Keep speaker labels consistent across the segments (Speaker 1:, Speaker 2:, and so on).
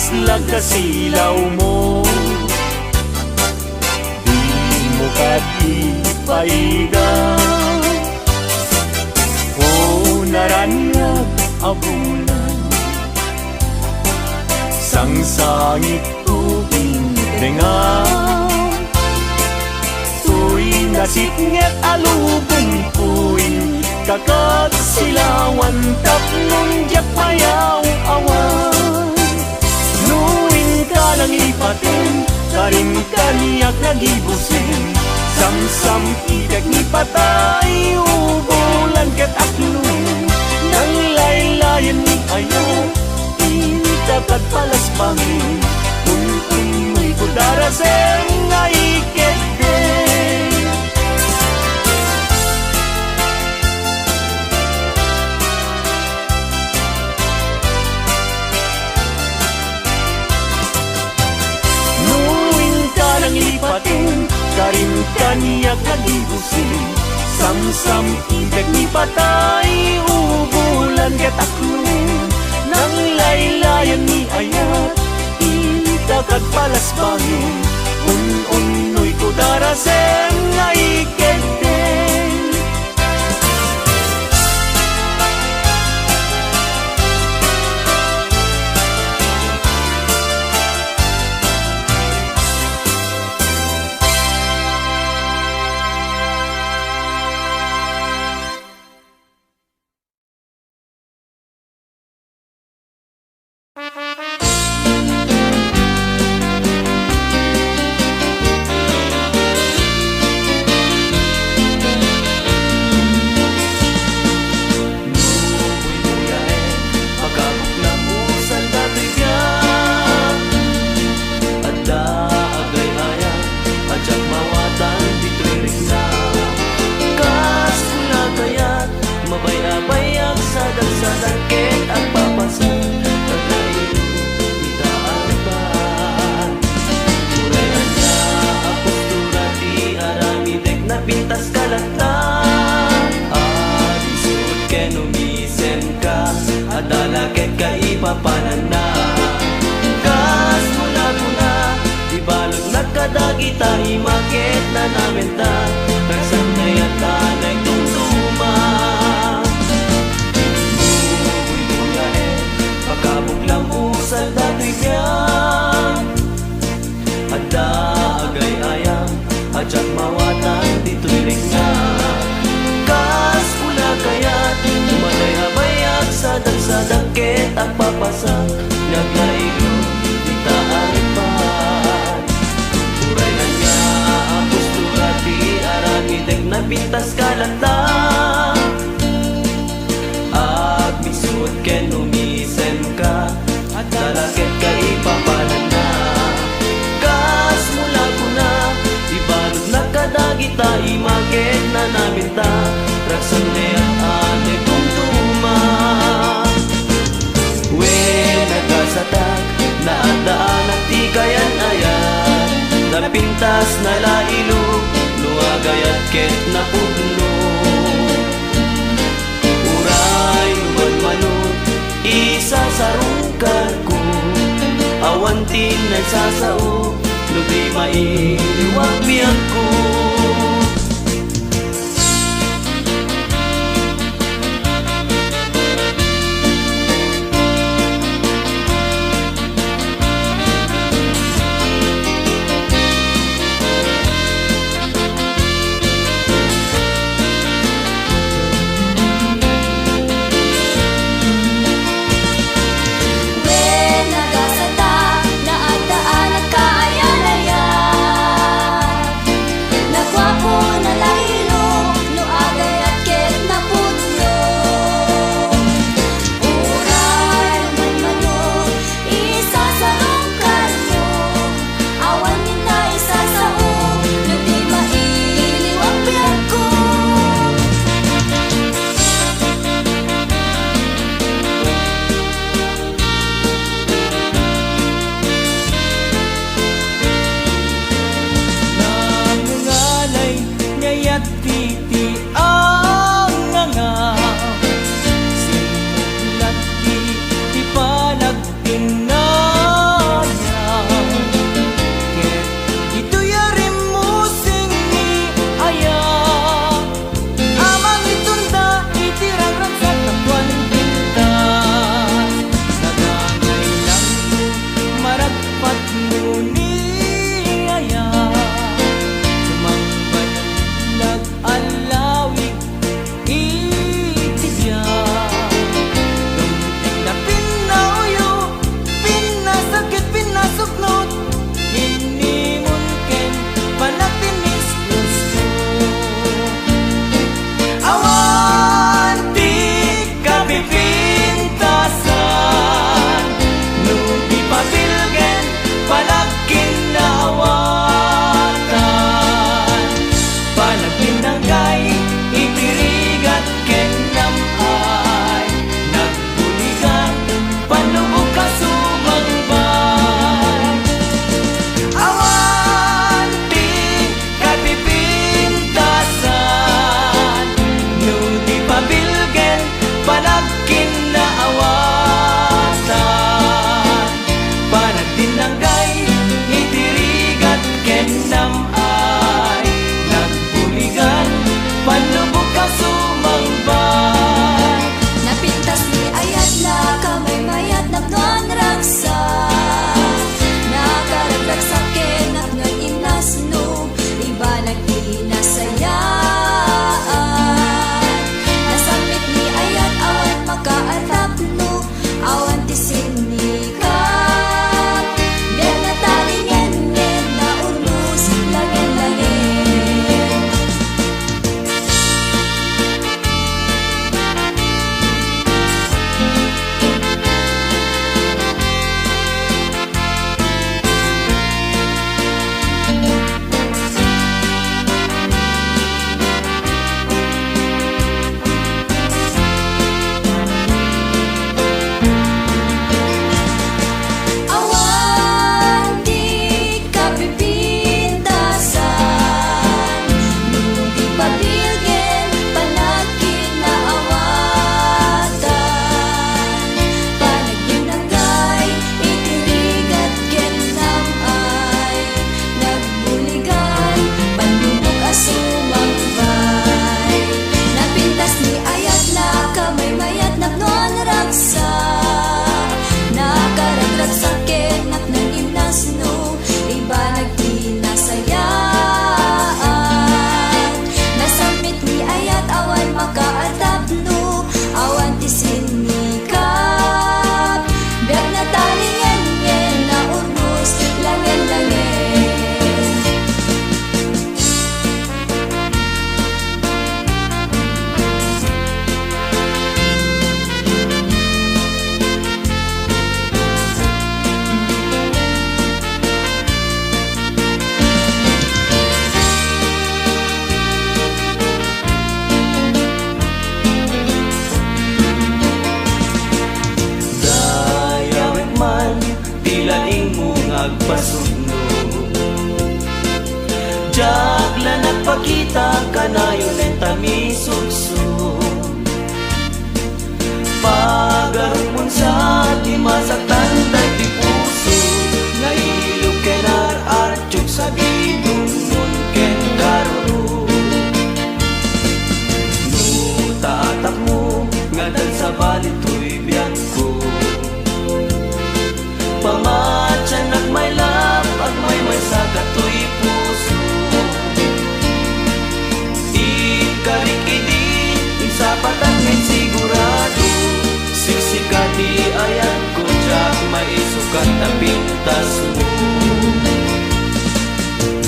Speaker 1: Lag kasilaw mo, di mo kadipaigaw. O naranyag abulan, sangsangit tuwing dengaw. Tuy nasitnget alubong kuin, kakat silawan tapnon jak mayaw awan. Nuwing ka lang ipatin, karin kaniyak nagibusin. Samsam idag ni patay, ubulan ket aklun. Nang laylayan ni ayaw, itakat palas pangin. Kung may kudaraseng ay ikete. Ipatin, karin kaniyak nadibusin. Samsam idag ni patay, ubulan ket aklun. Nang laylayan ni ayat, itakat palas bangin. Un-unoy ko darasem nga ikete.
Speaker 2: Pintas kalata at misut ken umisen ka at dalaket ka ipapanan na. Kas mula ko na ibalod na kadagita imaket na namin ta raksande at ane kong tuma. When nagasatak na adaan at di kayan ayan napintas na lailog luagayat ket na pudno. Uray luman-manod isasarungkar ko awantin na sasao no di mailiwag biyag ko.
Speaker 3: Nagasata na at daan at kaayan-ayan.
Speaker 2: kita kanayon lenta mi sukso. Pagarumon sa di masaktan tayo di puso, nailog kenar archuk sa bidungon ken karuro. Nutatak mo ngadal sa balit to'y biyan ko, pamatyan at may lap at may sagat to'y puso. Ikarikidi insapat at ngayon sigurado, siksikati ayan ko tsak may sukat na pintas mo.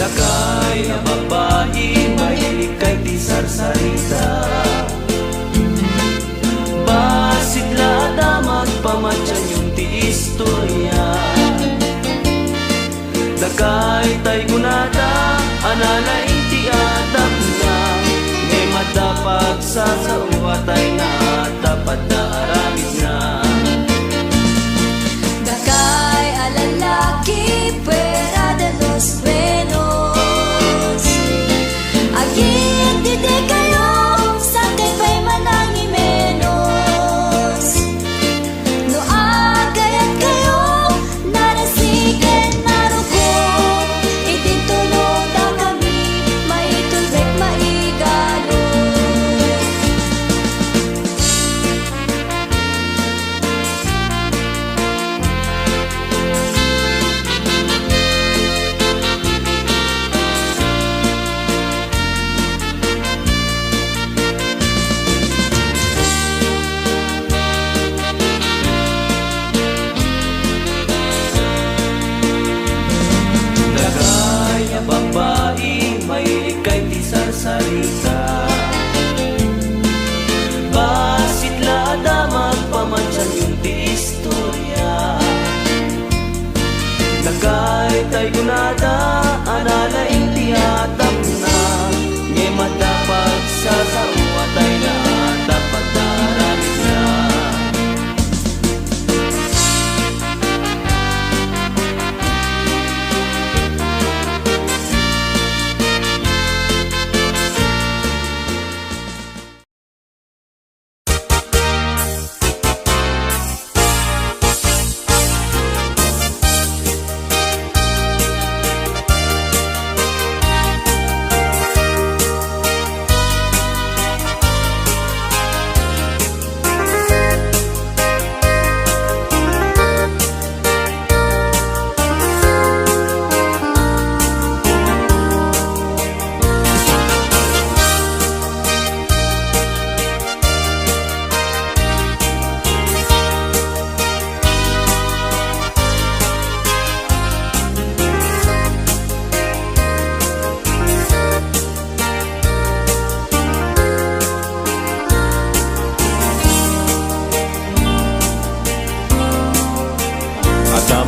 Speaker 2: Lakay na babae mahilig kay di sarsarita, basit lada magpamatyan yung ti istorya. Lakay tay gunada anala iti atap na, may madapag sa uwatay na dapat na aramid na.
Speaker 3: Dakay alalaki fuera de los buenos, agit dide kayo sa kay pa'y manangi menos. No agayat kayo narasiken naruko, itintulong da kami maitulbek maigalo.
Speaker 2: Lakay na babae mahilig kay di sarsarita, basit lada magpamatyan yung ti istorya. Lakay tay gunada anala inti atap na, ngay madapag sa uwatay na dapat na aramid na.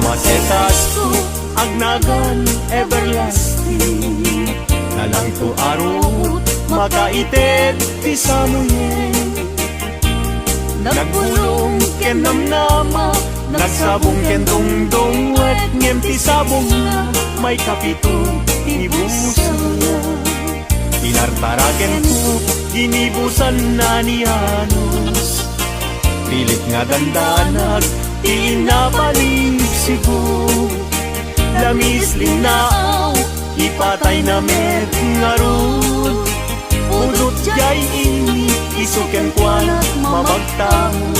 Speaker 1: Masetas ko agnagan everlasting, nalang to arut makaited ti samuyen. Nagbulong ken namnama, nagsabong ken dongdong wet ngem ti sabong na, may kapito inibusan na. Tinartaraken ko ginibusan na ni Anos, pilit nga dandanag inapalig sigo. Lamis linaaw ipatay na met ngarut, udot jay ini isuken kwanat mamagtamo.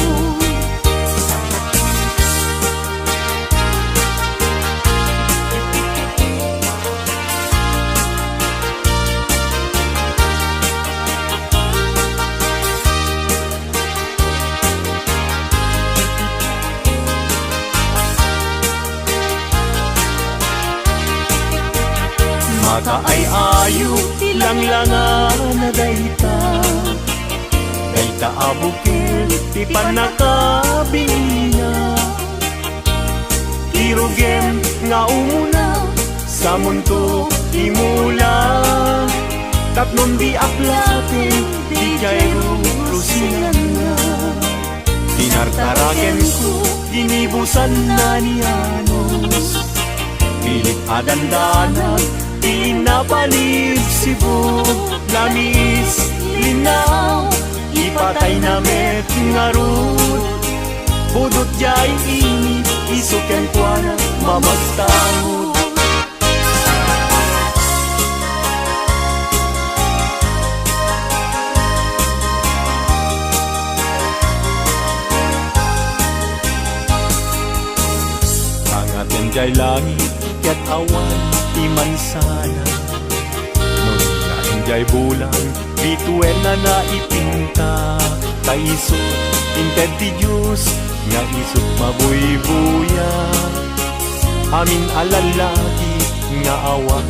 Speaker 1: Maka ay ayo lang-langan na dayta, dayta abukil ti panakabingina. Kirugem nga umuna sa mundo imula, tapnon di aplatin di jairo rusinan na. Tinartaraken ko ginibusan na ni Anos, pilit adandanag inapalig sibo. lamis linaw ipatay na met ngarud budot jay ini isuken kuana mamagtangod. Angaten jay langit ket awan iman sana nung nainjay bulan bituen na naipinta kaisot inted ti Diyos nga isot mabuybuya amin alalaki nga awan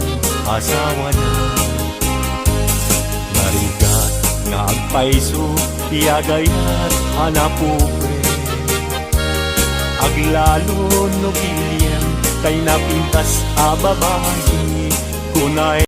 Speaker 1: asawa na narigat nga agpaiso tiagayat hanapupre aglalo no bilyan kay napintas a babae kunay